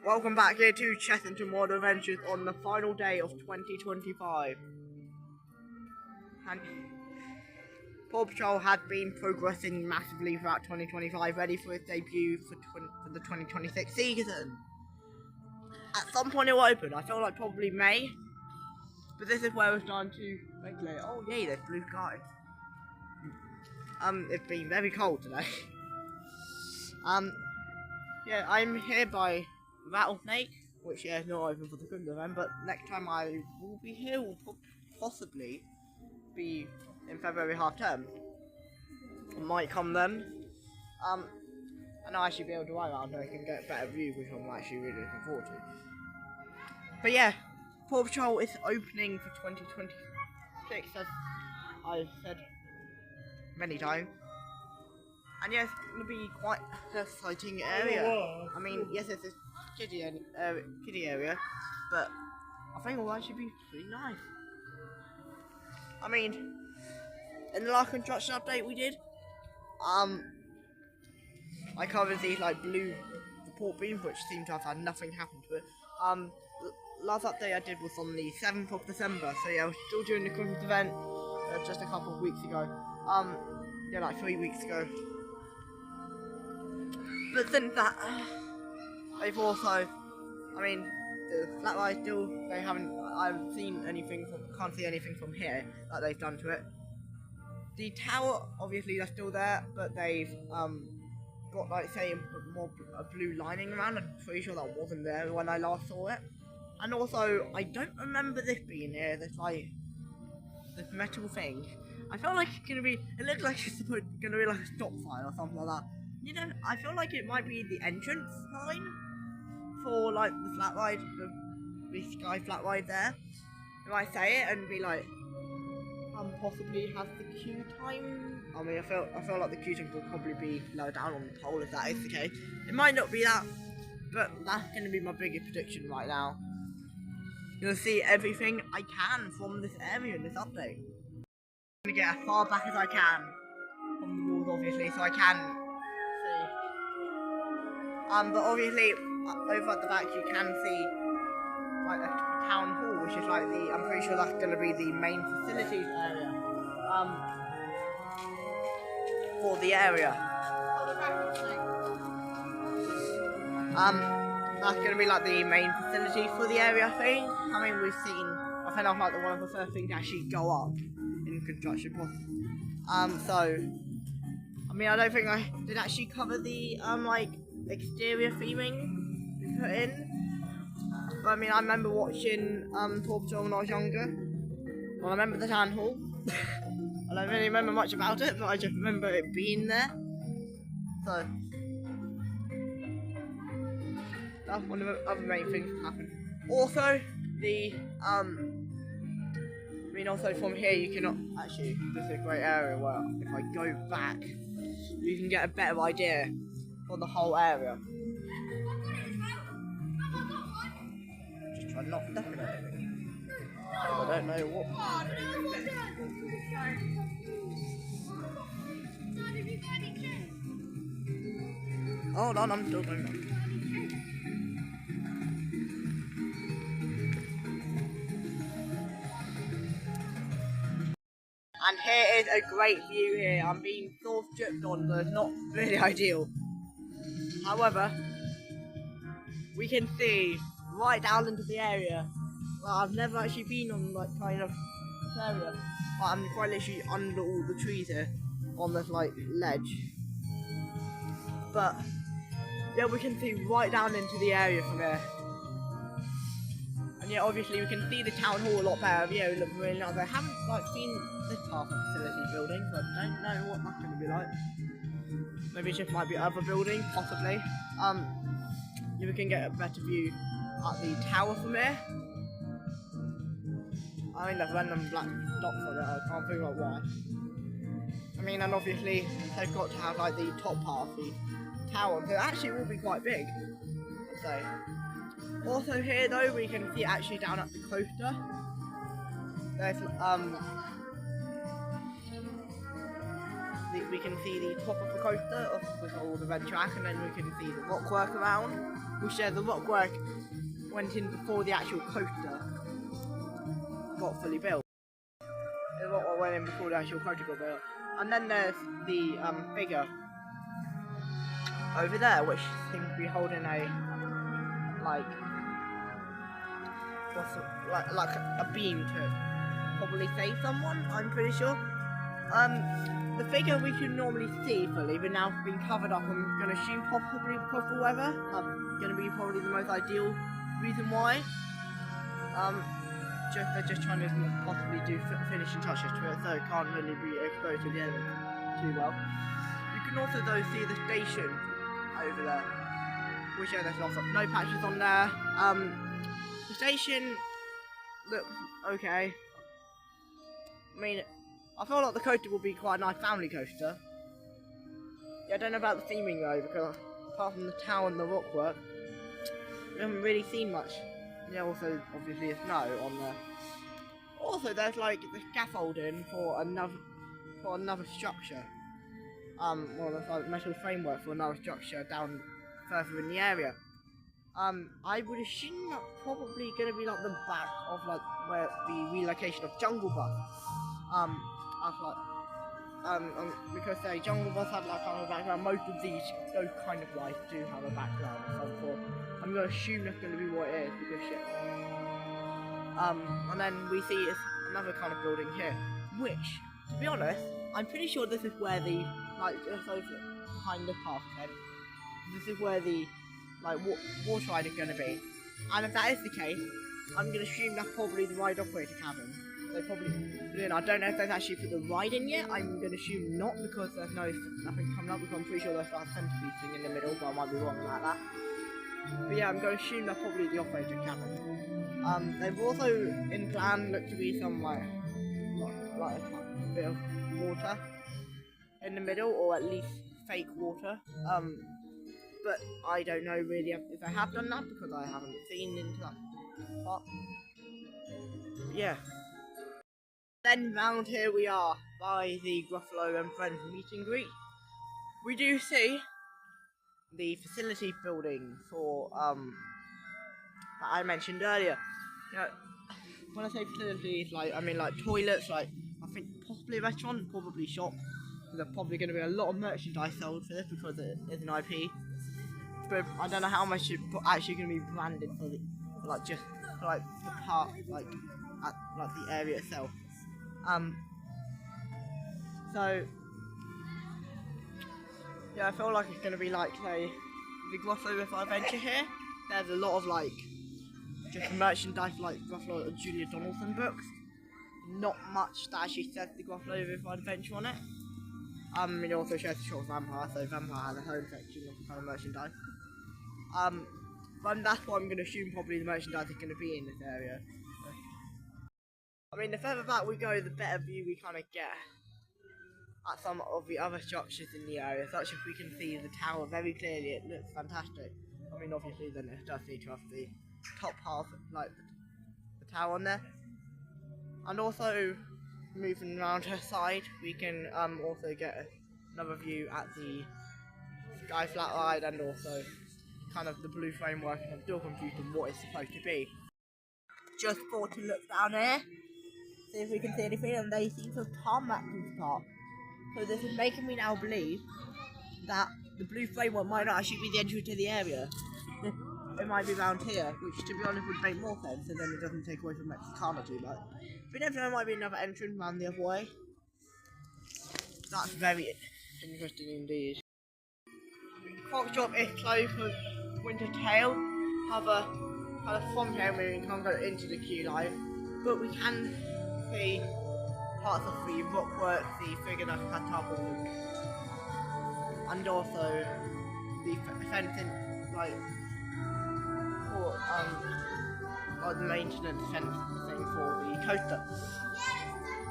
Welcome back here to Chessington World Adventures on the final day of 2025. And Paw Patrol had been progressing massively throughout 2025, ready for its debut for the 2026 season. At some point it will open, I feel like probably May, but this is where we're starting to regulate. Oh yay, there's blue sky. It's been very cold today. Yeah, I'm here by Rattlesnake, which is not open for the Christmas event, but next time I will be here will possibly be in February half term. I might come then. And I'll actually be able to ride around here. I can get a better view, which I'm actually really looking forward to. But yeah, Paw Patrol is opening for 2026, as I've said many times. And yes, it's going to be quite an exciting area. I mean, yes, it's a kiddie area, but I think it will actually be pretty nice. I mean, in the last construction update we did, I covered these like blue support beams, which seem to have had nothing happen to it. Last update I did was on the 7th of December, so yeah, I was still doing the Christmas event just a couple of weeks ago. Yeah, like 3 weeks ago. But since that, they've also, I mean, the flat ride still, I haven't seen anything can't see anything from here that they've done to it. The tower, obviously, they're still there, but they've got, like, say, a blue lining around. I'm pretty sure that wasn't there when I last saw it. And also, I don't remember this being here. There's, like, this metal thing. I feel like it's gonna be, it looks like it's gonna be like a stop sign or something like that. You know, I feel like it might be the entrance sign for, like, the flat ride, the sky flat ride there. If I say it and be like, possibly has the queue time. I mean, I feel like the queue time will probably be lower down on the pole if that is the case. It might not be that, but that's going to be my biggest prediction right now. You'll see everything I can from this area in this update. I'm going to get as far back as I can from the walls, obviously, so I can see. But obviously, over at the back you can see like a town hall, which is like I'm pretty sure that's going to be the main facilities area. For the area. That's going to be like the main facility for the area, I think. I mean, I think that's like one of the first things to actually go up in construction process. So, I mean, I don't think I did actually cover the, like, exterior theming we put in. But I mean, I remember watching, Paw Patrol when I was younger. Well, I remember the town hall. I don't really remember much about it, but I just remember it being there. So, that's one of the other main things that happened. Also, I mean, also from here you can actually, this is a great area where if I go back, you can get a better idea for the whole area. Just try not to step in anything. I don't know what. Hold on, I'm still going on. And here is a great view here. I'm being sort of stripped on, but it's not really ideal. However, we can see right down into the area. Well, I've never actually been on like kind of this area. Well, I'm quite literally under all the trees here on this like ledge. But yeah, we can see right down into the area from here. And yeah, obviously we can see the town hall a lot better. Yeah, it looks really nice. I haven't like seen this half of the facility building, so I don't know what that's going to be like. Maybe it just might be other building, possibly. Yeah, we can get a better view at the tower from here. I mean, there's random black dots on it, I can't figure out why. I mean, and obviously they've got to have like the top part of the tower, but it actually will be quite big. So, also here though, we can see actually down at the coaster. There's we can see the top of the coaster with all the red track, and then we can see the rockwork around. which the rock work went in before the actual coaster got fully built. The rock work went in before the actual coaster got built. And then there's the figure over there, which seems to be holding a like a beam to probably save someone. I'm pretty sure. The figure we can normally see fully, but now being covered up, I'm going to assume possibly because of weather. Going to be probably the most ideal reason why. They're just trying to possibly do finishing touches to it, so it can't really be exposed to the elements too well. You can also though see the station over there, which there's lots of snow patches on there. The station looks okay. I mean, I feel like the coaster will be quite a nice family coaster. Yeah, I don't know about the theming though, because apart from the tower and the rock work, we haven't really seen much. Yeah, also obviously snow on there. Also, there's like the scaffolding for another structure. Well, there's like metal framework for another structure down further in the area. I would assume that's probably going to be like the back of like where the relocation of Jungle Bus. Because Jungle Bus had like kind of a background. Most of these, those kind of rides do have a background of some sort. I'm going to assume that's going to be what it is because shit. And then we see another kind of building here, which, to be honest, I'm pretty sure this is where the just over behind the path fence. This is where the water ride is going to be. And if that is the case, I'm going to assume that's probably the ride operator cabin. They probably, I don't know if they've actually put the ride in yet. I'm going to assume not because there's nothing coming up. Because I'm pretty sure there's like a centipede thing in the middle, but I might be wrong about that. But yeah, I'm going to assume that's probably the operator cabin. They've also in plan looked to be some like a bit of water in the middle, or at least fake water. But I don't know really if they have done that because I haven't seen into that part. But yeah. Then round here we are by the Gruffalo and Friends meet and greet. We do see the facility building for that I mentioned earlier. You know, when I say facilities, I mean toilets, I think possibly a restaurant, probably shop. There's probably going to be a lot of merchandise sold for this because it is an IP. But I don't know how much it's actually going to be branded for the the park, at the area itself. So yeah, I feel like it's going to be like say the Gruffalo River Adventure here. There's a lot of just merchandise like Gruffalo and Julia Donaldson books. Not much that actually says the Gruffalo River Adventure on it. It also shows the short Vampire, so Vampire has a home section of kind of merchandise. But that's what I'm going to assume probably the merchandise is going to be in this area. I mean, the further back we go, the better view we kind of get at some of the other structures in the area, such as we can see the tower very clearly. It looks fantastic. I mean, obviously then it does need to have the top half, like the tower on there. And also, moving around her side, we can also get another view at the Sky Flat Ride and also kind of the blue framework, and I'm still confused on what it's supposed to be. Just thought to look down here, see if we can see anything, and they seem to tarmac this part. So this is making me now believe that the blue framework might not actually be the entry to the area. It might be around here, which to be honest would make more sense, and then it doesn't take away from Mexicana too much. But never know, there might be another entrance around the other way. That's very interesting indeed. Fox Shop is closed for winter tail. However, from here we can't go into the queue line, but we can see parts of the rockwork, the figure that's cut up, and also the fencing, for the maintenance fence thing for the coaster.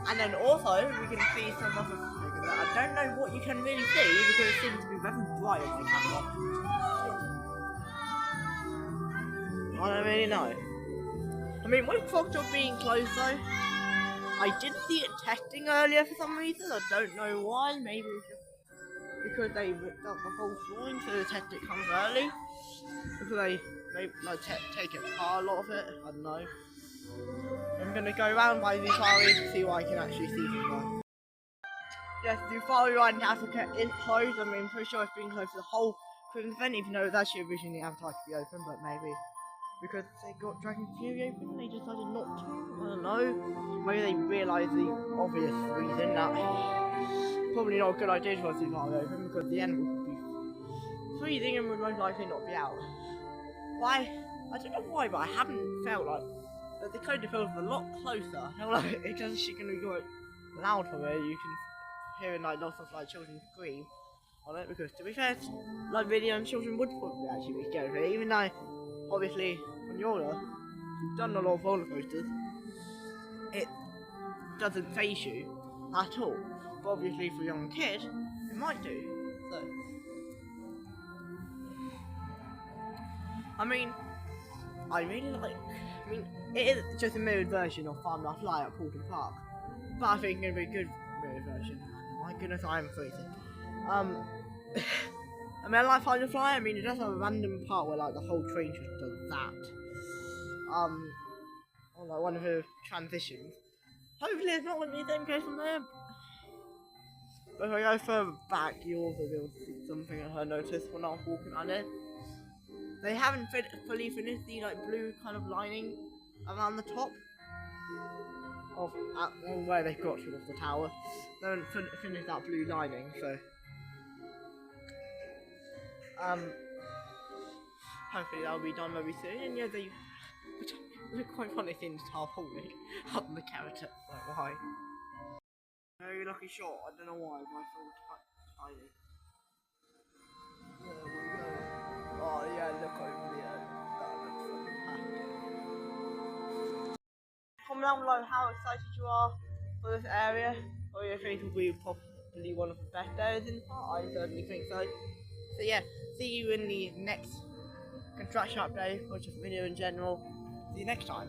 And then also we can see some other figures that I don't know what you can really see because it seems to be very bright on my camera. I don't really know. I mean, with Fox Shop being closed though, I did see it testing earlier for some reason. I don't know why. Maybe it's just because they ripped up the whole drawing, so the test it comes early. Because they maybe like take it apart, a lot of it. I don't know. I'm gonna go around by the safari to see what I can actually see from there. Yes, the safari ride in Africa is closed. I mean, I'm pretty sure it's been closed for the whole Christmas event, even though it was actually originally advertised to be open, but maybe because they got Dragon Fury open, they decided not to. I don't know. Maybe they realised the obvious reason that probably not a good idea for us to safari open because the animals would be freezing and would most likely not be out. Why? I don't know why, but I haven't felt like that the code feels a lot closer. I feel like it's actually going to be quite loud for me. You can hear like lots of like children scream on it because, to be fair, like really young children would probably actually be scared of it. Even though, obviously, when you're older, you've done a lot of roller coasters, it doesn't faze you at all. But obviously, for a young kid, it might do. So, I mean, I really like. I mean, it is just a mirrored version of Farm Life Fly at Porton Park, but I think it's gonna be a good mirrored version. My goodness, I am freezing. I mean, I like Farm Life Fly. I mean, it does have a random part where like the whole train just does that. On like one of the transitions. Hopefully, it's not going to be the same case from there. But if I go further back, you'll also be able to see something I noticed when I was walking on it. They haven't fully finished the like blue kind of lining around the top of where they've got to of the tower. They haven't finished that blue lining, so hopefully that'll be done very soon. And yeah, which was quite funny seeing the star holding up the character. Like why? Very lucky shot. I don't know why. My phone tiny. There we go. Oh yeah, look over there. That looks fantastic. Comment down below how excited you are for this area. Or you think it will be probably one of the best areas in the park. I certainly think so. So yeah, see you in the next construction update or just video in general. See you next time.